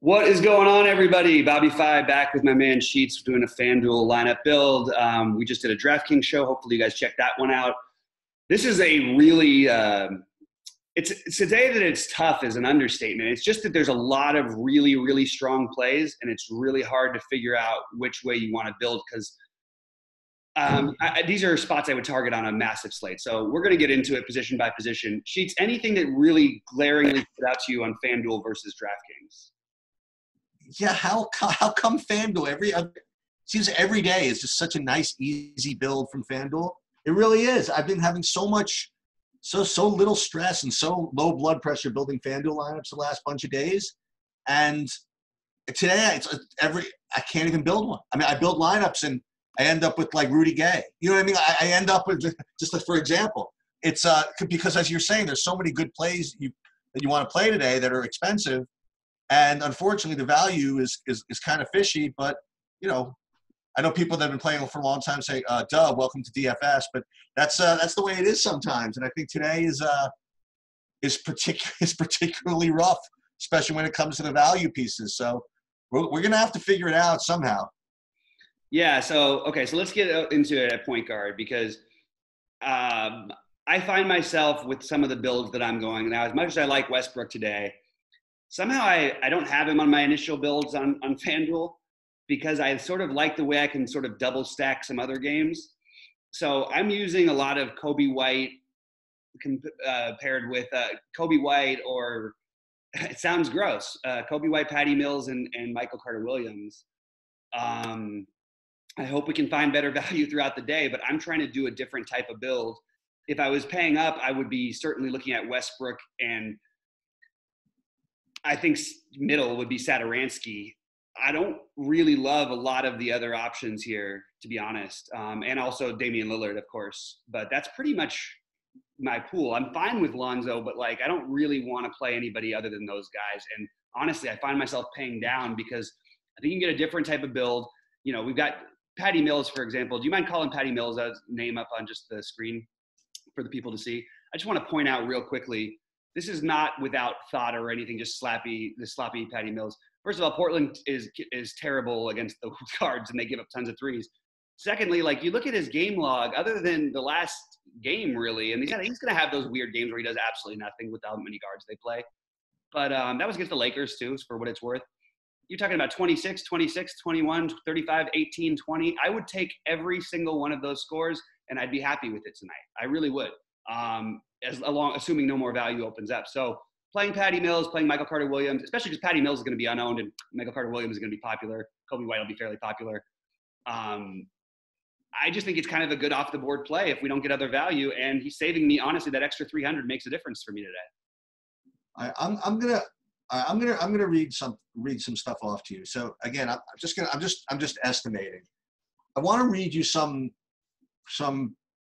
What is going on, everybody? BobbyFi back with my man Sheets doing a Fanduel lineup build. We just did a DraftKings show. Hopefully, you guys checked that one out. This is a really it's a day that it's tough is an understatement. It's just that there's a lot of really strong plays, and it's really hard to figure out which way you want to build because these are spots I would target on a massive slate. So we're going to get into it position by position. Sheets, anything that really glaringly stood out to you on FanDuel versus DraftKings? Yeah, how come FanDuel seems every day is just such a nice, easy build from FanDuel? It really is. I've been having so little stress and so low blood pressure building FanDuel lineups the last bunch of days, and today I can't even build one. I mean, I build lineups and I end up with like Rudy Gay. You know what I mean? I end up with, just like, for example, it's because as you're saying, there's so many good plays that you want to play today that are expensive. And unfortunately, the value is kind of fishy. But, you know, I know people that have been playing for a long time say, duh, welcome to DFS. But that's the way it is sometimes. And I think today is particularly rough, especially when it comes to the value pieces. So we're going to have to figure it out somehow. Yeah, so let's get into it at point guard because I find myself with some of the builds that I'm going now, as much as I like Westbrook today, somehow I don't have him on my initial builds on FanDuel because I sort of like the way I can sort of double stack some other games. So I'm using a lot of Kobe White paired with Kobe White or it sounds gross, Kobe White, Patty Mills, and Michael Carter-Williams. I hope we can find better value throughout the day, but I'm trying to do a different type of build. If I was paying up, I would be certainly looking at Westbrook, and I think middle would be Satoransky. I don't really love a lot of the other options here, to be honest, and also Damian Lillard, of course. But that's pretty much my pool. I'm fine with Lonzo, but like I don't really want to play anybody other than those guys. And honestly, I find myself paying down because I think you can get a different type of build. You know, we've got Patty Mills, for example. Do you mind calling Patty Mills' name up on just the screen for the people to see? I just want to point out real quickly, this is not without thought or anything, just sloppy Patty Mills. First of all, Portland is terrible against the guards, and they give up tons of threes. Secondly, like you look at his game log, other than the last game, really, and he's going to have those weird games where he does absolutely nothing with how many guards they play. But that was against the Lakers, too, for what it's worth. You're talking about 26, 21, 35, 18, 20. I would take every single one of those scores, and I'd be happy with it tonight. I really would, assuming no more value opens up. So playing Patty Mills, playing Michael Carter-Williams, especially because Patty Mills is going to be unowned and Michael Carter-Williams is going to be popular. Kobe White will be fairly popular. I just think it's kind of a good off-the-board play if we don't get other value, and he's saving me. Honestly, that extra 300 makes a difference for me today. I'm gonna read some stuff off to you. So again, I'm just estimating. I want to read you some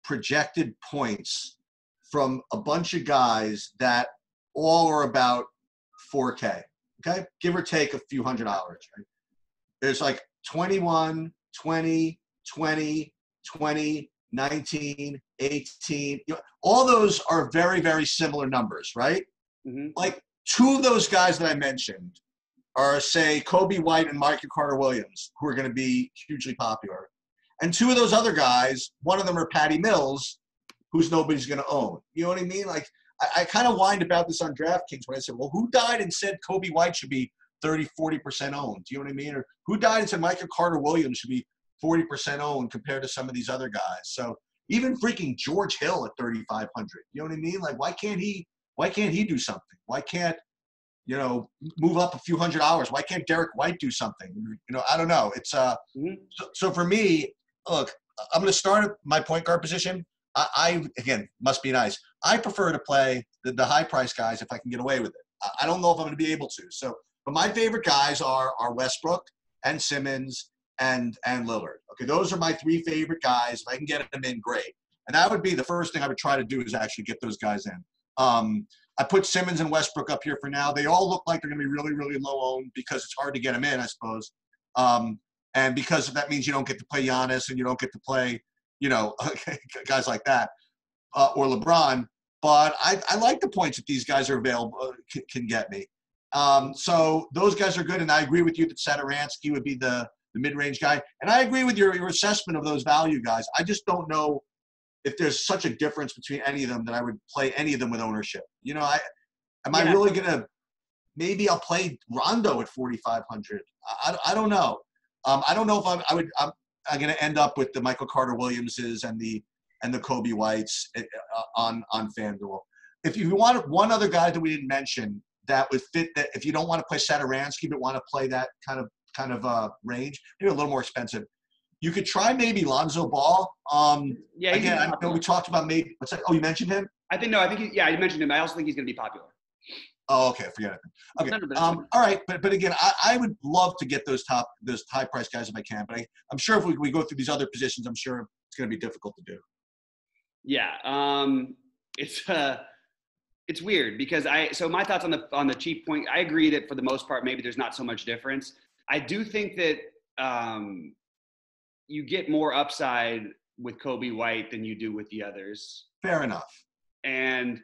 projected points from a bunch of guys that all are about 4K. Okay, give or take a few $100s. Right? There's like 21, 20, 20, 20, 19, 18. All those are very similar numbers, right? Mm-hmm. Like two of those guys that I mentioned are, say, Kobe White and Michael Carter-Williams, who are going to be hugely popular. And two of those other guys, one of them are Patty Mills, who's nobody's going to own. You know what I mean? Like, I kind of whined about this on DraftKings when I said, well, who died and said Kobe White should be 30, 40% owned? Do you know what I mean? Or who died and said Michael Carter-Williams should be 40% owned compared to some of these other guys? So even freaking George Hill at 3,500. You know what I mean? Like, why can't he do something? Why can't, move up a few $100s? Why can't Derek White do something? I don't know. It's so for me, look, I'm going to start my point guard position. I again, must be nice. I prefer to play the high price guys if I can get away with it. I don't know if I'm going to be able to. So, but my favorite guys are Westbrook and Simmons and Lillard. Okay, those are my three favorite guys. If I can get them in, great. And that would be the first thing I would try to do is actually get those guys in. I put Simmons and Westbrook up here for now. They all look like they're going to be really low owned because it's hard to get them in, I suppose. And because that means you don't get to play Giannis and you don't get to play, guys like that or LeBron. But I like the points that these guys are available can get me. So those guys are good, and I agree with you that Satoransky would be the mid-range guy. And I agree with your assessment of those value guys. I just don't know if there's such a difference between any of them that I would play any of them with ownership. You know, am I really going to – maybe I'll play Rondo at 4,500. I don't know. I don't know if I'm going to end up with the Michael Carter Williamses and the Kobe Whites on FanDuel. If you want one other guy that we didn't mention that would fit that, if you don't want to play Satoransky but want to play that kind of range, maybe a little more expensive, you could try maybe Lonzo Ball. Yeah. Again, I know we talked about maybe. What's that? Oh, you mentioned him? I think you mentioned him. I also think he's going to be popular. Oh, okay. Forget it. Okay. All right. But again, I would love to get those high price guys if I can. But I'm sure if we go through these other positions, I'm sure it's going to be difficult to do. Yeah. It's weird because so my thoughts on the cheap point, I agree that for the most part, maybe there's not so much difference. I do think that you get more upside with Kobe White than you do with the others. Fair enough. And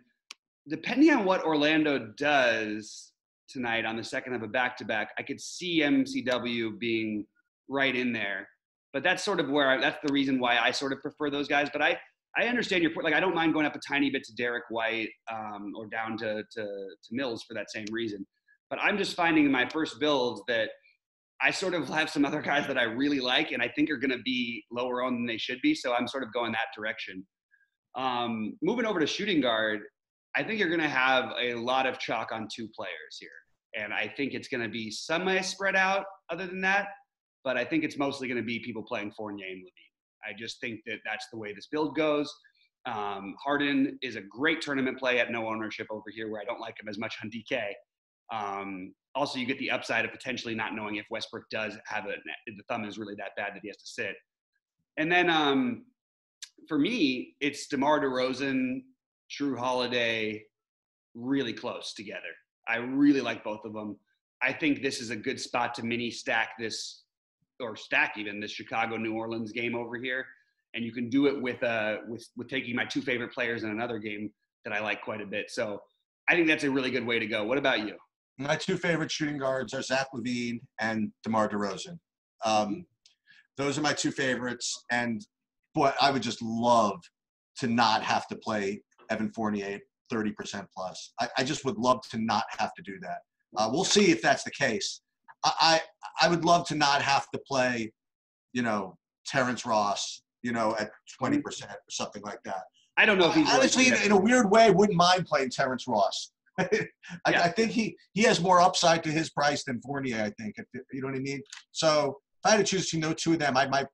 depending on what Orlando does tonight on the second of a back-to-back, I could see MCW being right in there. But that's sort of that's the reason why I sort of prefer those guys. But I understand your point. Like, I don't mind going up a tiny bit to Derek White or down to Mills for that same reason. But I'm just finding in my first builds that I sort of have some other guys that I really like and I think are going to be lower owned than they should be. So I'm sort of going that direction. Moving over to shooting guard, I think you're going to have a lot of chalk on two players here. And I think it's going to be semi spread out other than that. But I think it's mostly going to be people playing Fournier and Levine. I just think that that's the way this build goes. Harden is a great tournament play at no ownership over here where I don't like him as much on DK. Also, you get the upside of potentially not knowing if Westbrook does have the thumb is really that bad that he has to sit. And then for me, it's DeMar DeRozan, Drew Holiday, really close together. I really like both of them. I think this is a good spot to mini stack this, or stack even this Chicago-New Orleans game over here. And you can do it with taking my two favorite players in another game that I like quite a bit. So I think that's a really good way to go. What about you? My two favorite shooting guards are Zach LaVine and DeMar DeRozan. Those are my two favorites. And boy, I would just love to not have to play Evan Fournier 30% plus. I just would love to not have to do that. We'll see if that's the case. I would love to not have to play, Terrence Ross, at 20% or something like that. I don't know if he's honestly, in a weird way, wouldn't mind playing Terrence Ross. I think he has more upside to his price than Fournier, I think. You know what I mean? So if I had to choose between two of them, I might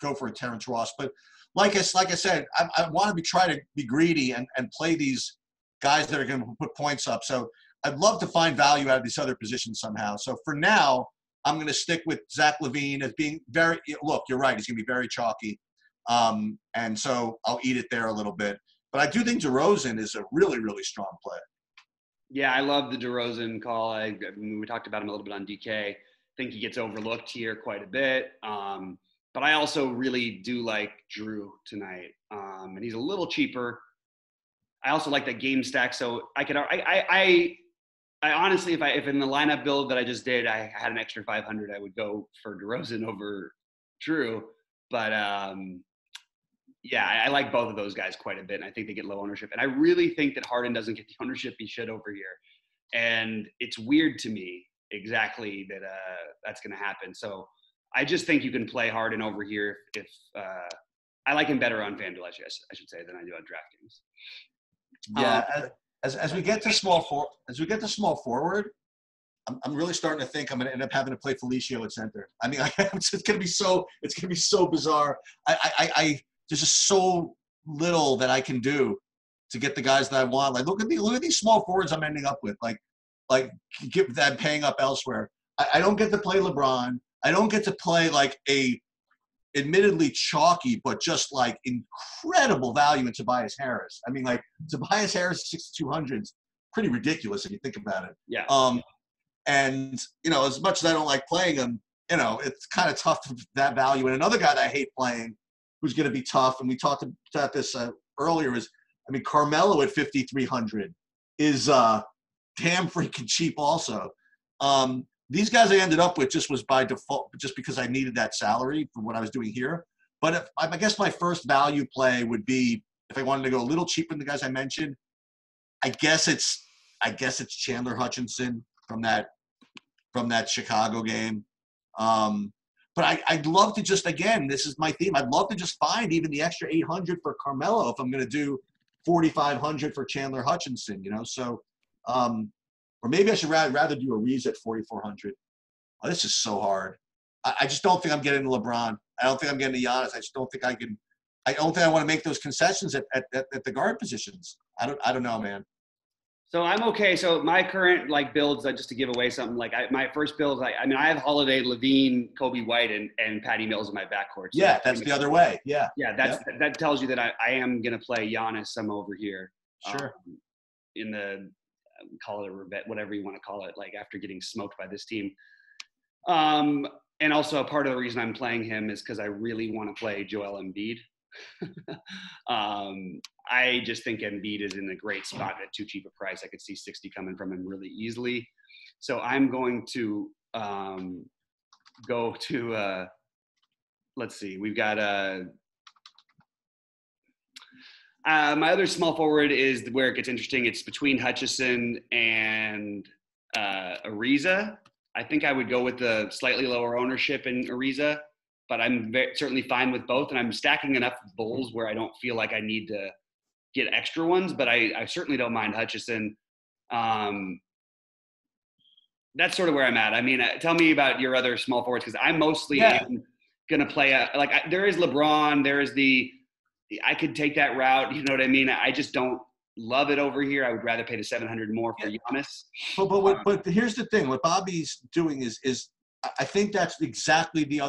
go for a Terrence Ross. But like I said, I want to try to be greedy and play these guys that are going to put points up. So I'd love to find value out of these other positions somehow. So for now, I'm going to stick with Zach LaVine as being very – look, you're right. He's going to be very chalky. And so I'll eat it there a little bit. But I do think DeRozan is a really, really strong play. Yeah, I love the DeRozan call. We talked about him a little bit on DK. I think he gets overlooked here quite a bit. But I also really do like Drew tonight. And he's a little cheaper. I also like that game stack. So I honestly, if in the lineup build that I just did, I had an extra 500, I would go for DeRozan over Drew. But yeah, I like both of those guys quite a bit, and I think they get low ownership. And I really think that Harden doesn't get the ownership he should over here. And it's weird to me exactly that that's going to happen. So I just think you can play Harden over here if I like him better on FanDuel, I should say, than I do on DraftKings. Yeah, as we get to small forward, I'm really starting to think I'm going to end up having to play Felicio at center. I mean, it's going to be so bizarre. There's just so little that I can do to get the guys that I want. Like, look at these small forwards I'm ending up with. Like get that paying up elsewhere. I don't get to play LeBron. I don't get to play like a admittedly chalky, but just like incredible value in Tobias Harris. I mean, like Tobias Harris 6,200 is pretty ridiculous if you think about it. Yeah. And as much as I don't like playing him, it's kind of tough for that value. And another guy that I hate playing, who's going to be tough, and we talked about this earlier, Carmelo at 5,300 is damn freaking cheap also. These guys I ended up with just was by default, just because I needed that salary for what I was doing here. But I guess my first value play would be if I wanted to go a little cheaper than the guys I mentioned. I guess it's Chandler Hutchinson from that Chicago game. But I'd love to just, again, this is my theme. I'd love to just find even the extra 800 for Carmelo if I'm going to do 4,500 for Chandler Hutchinson, So, or maybe I should rather do a Reese at 4,400. Oh, this is so hard. I just don't think I'm getting to LeBron. I don't think I'm getting to Giannis. I just don't think I can. I don't think I want to make those concessions at the guard positions. I don't know, man. So I'm okay. So my current builds, just to give away something, my first builds, I have Holiday, Levine, Kobe White, and Patty Mills in my backcourt. So yeah, that's the other way. Yeah. Yeah, that tells you that I am gonna play Giannis some over here. Sure. In the call it a revet, whatever you want to call it, after getting smoked by this team. And also part of the reason I'm playing him is because I really want to play Joel Embiid. I just think Embiid is in a great spot at too cheap a price. I could see 60 coming from him really easily. So I'm going to go to, let's see, we've got my other small forward is where it gets interesting. It's between Hutchison and Ariza. I think I would go with the slightly lower ownership in Ariza, but I'm certainly fine with both. And I'm stacking enough Bulls where I don't feel like I need to get extra ones, but I certainly don't mind Hutchison. That's sort of where I'm at. I mean, tell me about your other small forwards, because I'm mostly going to play there is LeBron, there is I could take that route. You know what I mean? I just don't love it over here. I would rather pay the 700 more for Giannis. But here's the thing. What Bobby's doing is I think that's exactly the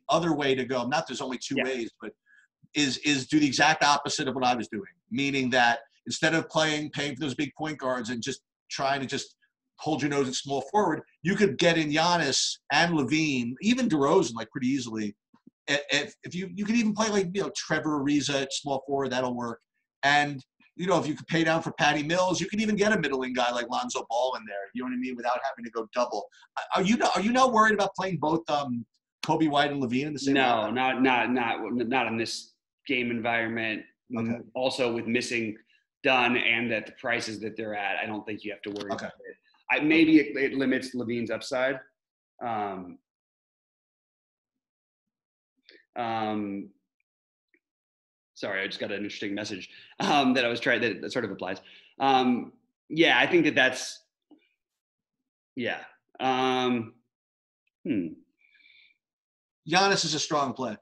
other way to go. Not there's only two ways, but is do the exact opposite of what I was doing. Meaning that instead of paying for those big point guards and just trying to just hold your nose at small forward, you could get in Giannis and Levine, even DeRozan, pretty easily. If you could even play Trevor Ariza at small forward, that'll work. And if you could pay down for Patty Mills, you could even get a middling guy like Lonzo Ball in there. You know what I mean? Without having to go double. Are you not worried about playing both Kobe White and Levine in the same? No, not in this game environment. Okay. Also with missing Dunn and at the prices that they're at, I don't think you have to worry about it. Maybe it limits Levine's upside. Sorry, I just got an interesting message that I was trying that sort of applies. I think that's Giannis is a strong play.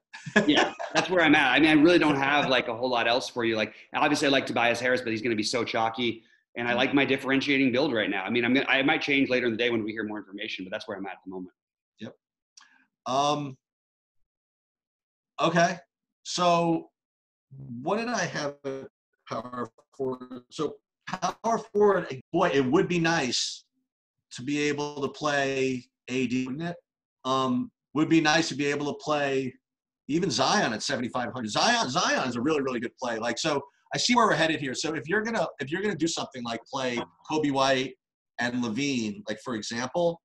Yeah, that's where I'm at. I mean, I really don't have a whole lot else for you. Obviously I like Tobias Harris, but he's going to be so chalky, and I like my differentiating build right now. I mean, I might change later in the day when we hear more information, but that's where I'm at the moment. Yep. Okay. So what did I have at power forward? So power forward, boy, it would be nice to be able to play AD, wouldn't it? Would be nice to be able to play even Zion at 7,500. Zion is a really, really good play. So I see where we're headed here. So if you're gonna do something like play Kobe White and Levine, for example,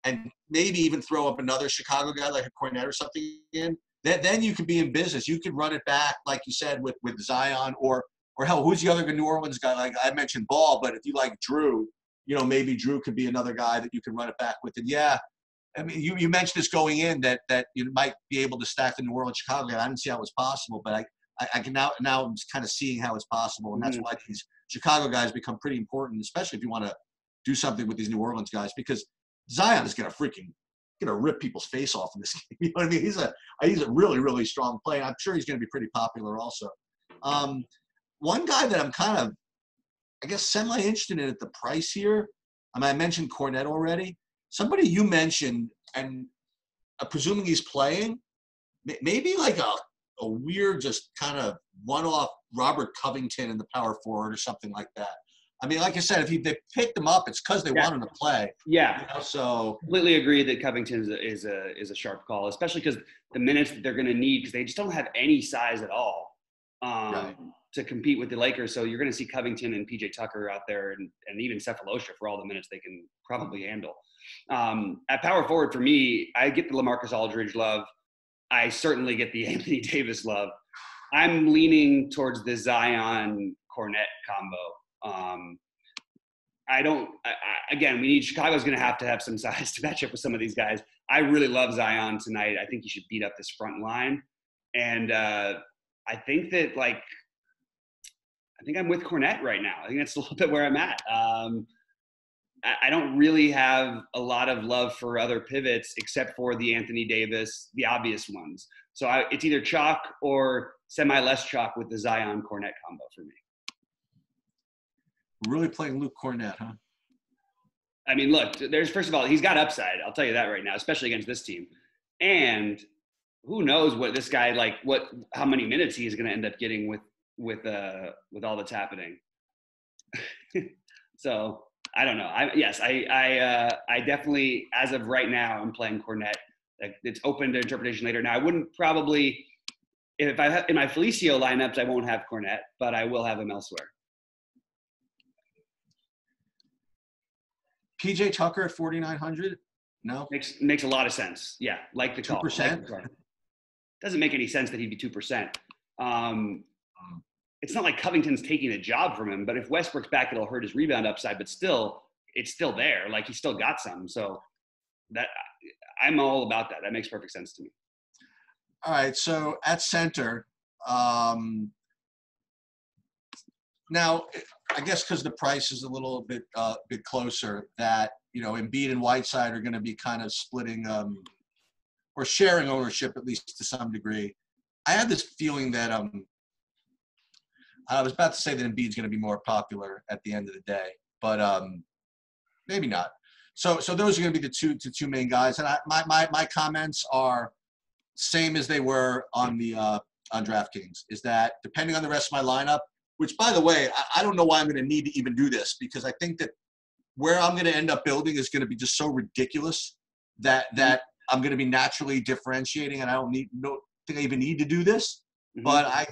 and maybe even throw up another Chicago guy like a Cornet or something in, then you could be in business. You could run it back, like you said, with Zion or hell, who's the other New Orleans guy? Like I mentioned Ball, but if you like Drew, maybe Drew could be another guy that you can run it back with. And I mean, you mentioned this going in that you might be able to stack the New Orleans Chicago guy. I didn't see how it was possible, but I can now I'm just kind of seeing how it's possible, and that's why these Chicago guys become pretty important, especially if you want to do something with these New Orleans guys, because Zion is going to rip people's face off in this game. You know what I mean? He's a really, really strong player. I'm sure he's going to be pretty popular also. One guy that I'm kind of, I guess, semi-interested in at the price here, I mentioned Cornet already. Somebody you mentioned, and presuming he's playing, maybe a weird, just kind of one-off Robert Covington in the power forward or something like that. I mean, like I said, if they picked him up, it's because they want him to play. Yeah. So completely agree that Covington is a sharp call, especially because the minutes that they're going to need, because they just don't have any size at all to compete with the Lakers. So you're going to see Covington and PJ Tucker out there, and even Cephalosha for all the minutes they can probably handle. At power forward for me, I get the LaMarcus Aldridge love. I certainly get the Anthony Davis love. I'm leaning towards the Zion Cornet combo. Again, Chicago's going to have some size to match up with some of these guys. I really love Zion tonight. I think he should beat up this front line. And I think that, like, I think I'm with Cornet right now. I think that's a little bit where I'm at. I don't really have a lot of love for other pivots except for the Anthony Davis, the obvious ones. So it's either chalk or semi-less chalk with the Zion Cornet combo for me. Really playing Luke Cornet, huh? I mean, look, first of all, he's got upside. I'll tell you that right now, especially against this team. And who knows what this guy, how many minutes he is going to end up getting with all that's happening. So I don't know. I definitely, as of right now, I'm playing Cornet. It's open to interpretation later. Now, I wouldn't probably, if I have in my Felicio lineups, I won't have Cornet, but I will have him elsewhere. PJ Tucker at 4,900? No? Makes a lot of sense. Yeah, like the call. 2%? Doesn't make any sense that he'd be 2%. It's not like Covington's taking a job from him, but if Westbrook's back, it'll hurt his rebound upside, but still, it's still there. Like, he's still got some. So that I'm all about that. That makes perfect sense to me. All right, so at center, now, I guess because the price is a little bit closer, that, Embiid and Whiteside are going to be kind of splitting or sharing ownership, at least to some degree. I have this feeling that I was about to say that Embiid's going to be more popular at the end of the day, but maybe not. So those are going to be the two main guys, and my comments are same as they were on DraftKings. Is that depending on the rest of my lineup. Which, by the way, I don't know why I'm going to need to even do this, because I think that where I'm going to end up building is going to be just so ridiculous that I'm going to be naturally differentiating, and I don't think I even need to do this. Mm-hmm. But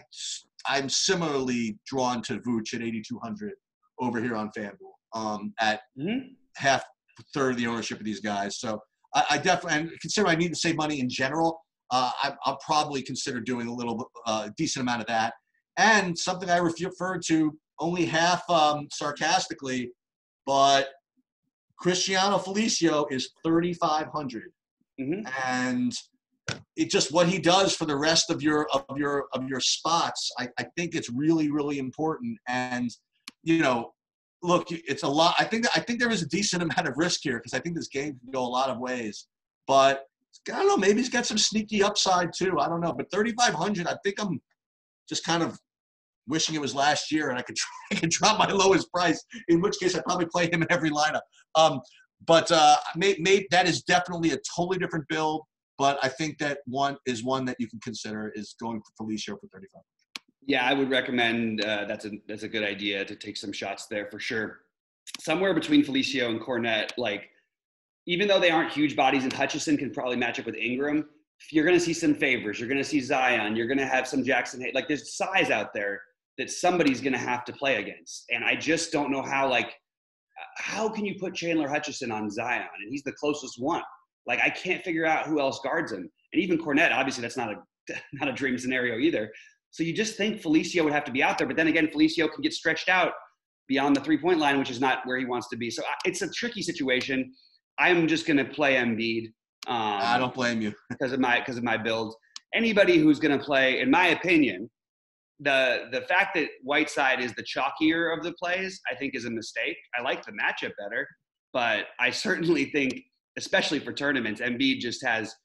I'm similarly drawn to Vooch at 8,200 over here on Fanduel at half third of the ownership of these guys. So I definitely, and consider I need to save money in general. I'll probably consider doing a little decent amount of that. And something I referred to only half sarcastically, but Cristiano Felicio is 3,500, and it just what he does for the rest of your spots. I think it's really, really important. And look, it's a lot. I think there is a decent amount of risk here because I think this game can go a lot of ways. But I don't know. Maybe he's got some sneaky upside too. I don't know. But 3,500, I think I'm just kind of wishing it was last year and I could drop my lowest price, in which case I'd probably play him in every lineup. But that is definitely a totally different build, but I think that one that you can consider is going for Felicio for 35. Yeah, I would recommend that's a good idea to take some shots there for sure. Somewhere between Felicio and Cornet, like, even though they aren't huge bodies and Hutchison can probably match up with Ingram, you're going to see some favors. You're going to see Zion. You're going to have some Jackson. Like, there's size out there that somebody's going to have to play against. And I just don't know how can you put Chandler Hutchison on Zion? And he's the closest one. Like, I can't figure out who else guards him. And even Cornet, obviously that's not a dream scenario either. So you just think Felicio would have to be out there. But then again, Felicio can get stretched out beyond the 3-point line, which is not where he wants to be. So it's a tricky situation. I'm just going to play Embiid. I don't blame you. because of my build. Anybody who's going to play, in my opinion, the fact that Whiteside is the chalkier of the plays, I think is a mistake. I like the matchup better, but I certainly think, especially for tournaments, Embiid just has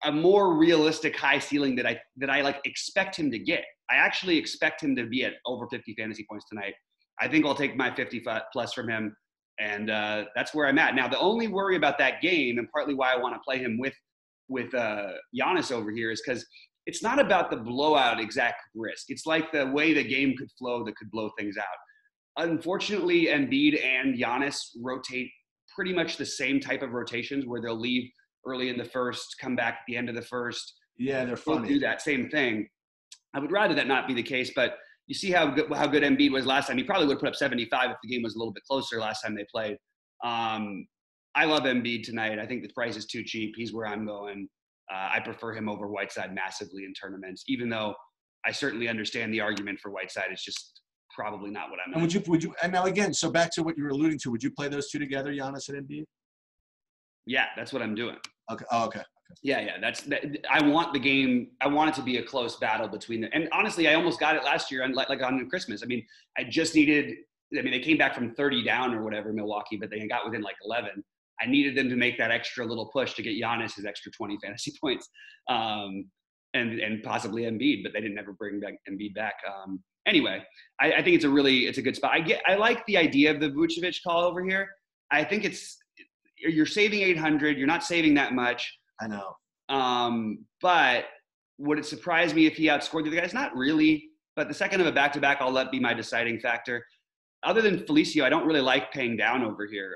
a more realistic high ceiling that I like expect him to get. I actually expect him to be at over 50 fantasy points tonight. I think I'll take my 50 plus from him, and that's where I'm at. Now, the only worry about that game, and partly why I want to play him with Giannis over here, is because it's not about the blowout exact risk. It's like the way the game could flow that could blow things out. Unfortunately, Embiid and Giannis rotate pretty much the same type of rotations where they'll leave early in the first, come back at the end of the first. Yeah, they're funny. Do that same thing. I would rather that not be the case, but you see how good Embiid was last time. He probably would have put up 75 if the game was a little bit closer last time they played. I love Embiid tonight. I think the price is too cheap. He's where I'm going. I prefer him over Whiteside massively in tournaments, even though I certainly understand the argument for Whiteside. It's just probably not what I'm. And would you? And now again, so back to what you were alluding to. Would you play those two together, Giannis and Embiid? Yeah, that's what I'm doing. Okay. Oh, okay. Yeah. I want the game. I want it to be a close battle between them. And honestly, I almost got it last year, like on Christmas. I mean, I just needed. I mean, they came back from 30 down or whatever, Milwaukee, but they got within like 11. I needed them to make that extra little push to get Giannis his extra 20 fantasy points, and possibly Embiid, but they didn't ever bring back Embiid back. Anyway, I think it's a good spot. I like the idea of the Vucevic call over here. I think you're saving 800. You're not saving that much. I know. But would it surprise me if he outscored the other guys? Not really. But the second of a back-to-back, I'll let be my deciding factor. Other than Felicio, I don't really like paying down over here,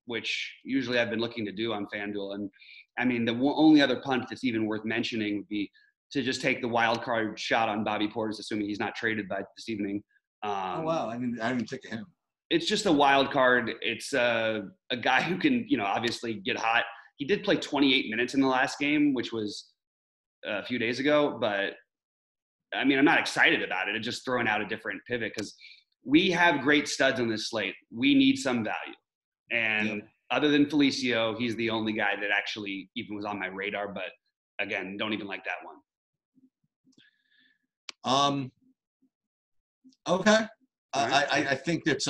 which usually I've been looking to do on Fanduel. And I mean, the only other punt that's even worth mentioning would be to just take the wild card shot on Bobby Portis, assuming he's not traded by this evening. Oh, wow. I didn't even think of him. It's just a wild card. It's a guy who can, obviously get hot. He did play 28 minutes in the last game, which was a few days ago. But, I mean, I'm not excited about it. It's just throwing out a different pivot because we have great studs on this slate. We need some value. And other than Felicio, he's the only guy that actually even was on my radar. But, again, don't even like that one. Okay. Right. I think that's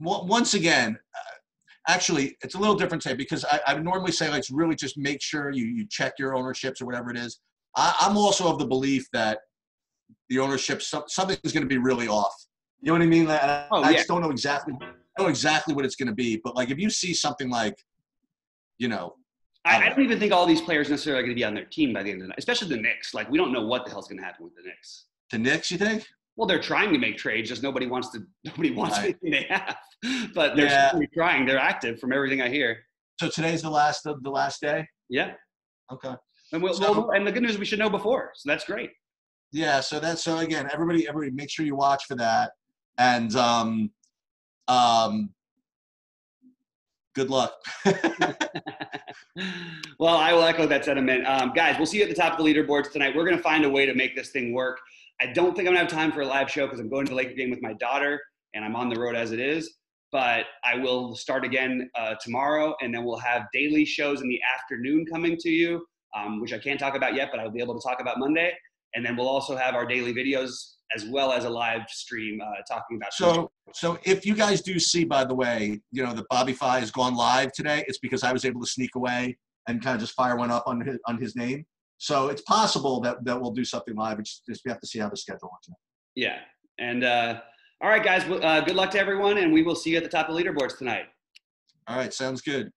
once again, actually, it's a little different today because I would normally say let's really just make sure you check your ownerships or whatever it is. I'm also of the belief that the ownership something's going to be really off. You know what I mean? I just don't know exactly what it's going to be. But like if you see something like, I don't even think all these players necessarily are going to be on their team by the end of the night, especially the Knicks. Like, we don't know what the hell's going to happen with the Knicks. The Knicks, you think? Well, they're trying to make trades, just nobody wants Right. anything they have. But they're certainly trying. They're active from everything I hear. So today's the last day? Yeah. Okay. And and the good news is we should know before, so that's great. Yeah, so again, everybody make sure you watch for that. And good luck. Well, I will echo that sentiment. Guys, we'll see you at the top of the leaderboards tonight. We're going to find a way to make this thing work. I don't think I'm going to have time for a live show because I'm going to the Laker game with my daughter, and I'm on the road as it is. But I will start again tomorrow, and then we'll have daily shows in the afternoon coming to you, which I can't talk about yet, but I'll be able to talk about Monday. And then we'll also have our daily videos as well as a live stream talking about. So if you guys do see, by the way, that BobbyFi has gone live today, it's because I was able to sneak away and kind of just fire one up on his name. So it's possible that we'll do something live. It's just we have to see how the schedule works out. Yeah. And all right, guys, good luck to everyone, and we will see you at the top of the leaderboards tonight. All right, sounds good.